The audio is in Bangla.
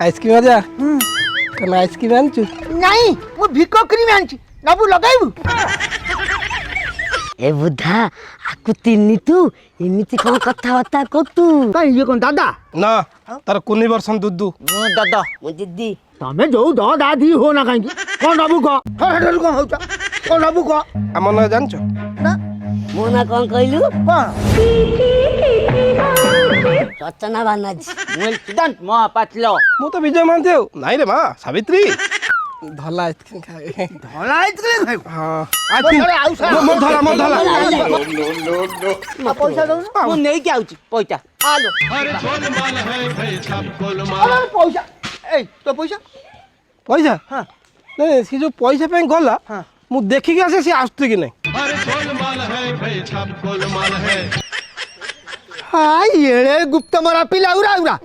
আইসক্রিম আজা কেন আইসক্রিম আনছু? নাই মু ভিক ক্রিম আনছি নবু লগাইবু। এ বুদ্ধা আকু তিন্নি তু এমিতি কোন কথাবার্তা করতু কাই ইয়ে কোন দাদা না তার কোনি বর্ষন দুদু মো দাদা মো দিদি তমে যোউ দ দাদি হো না কাই কোন নবু ক হেডল কোন হউছ কোন নবু ক আমার না জানছ না মো না কোন কইলু কোন রচনা বানাজি মুল সিদ্ধান্ত মা পাতলো মু তো বিজয় মানতেও নাই রে মা সাবিত্রী ধলা আইসক্রিম খাবে ধলা আইসক্রিম খাইব হ্যাঁ মোর ধলা মোর ধলা পয়সা দউ না মু নেই কি আউছি পয়সা আলো আরে পয়সা এই তো পয়সা পয়সা হ্যাঁ ନାଇଁ ସେ ଯୋଉ ପଇସା ପାଇଁ ଗଲା ମୁଁ ଦେଖିକି ଆସେ ସେ ଆସୁଛି କି ନାଇଁ। হাই এড়ে গুপ্ত মারা পিলা উড়া উড়া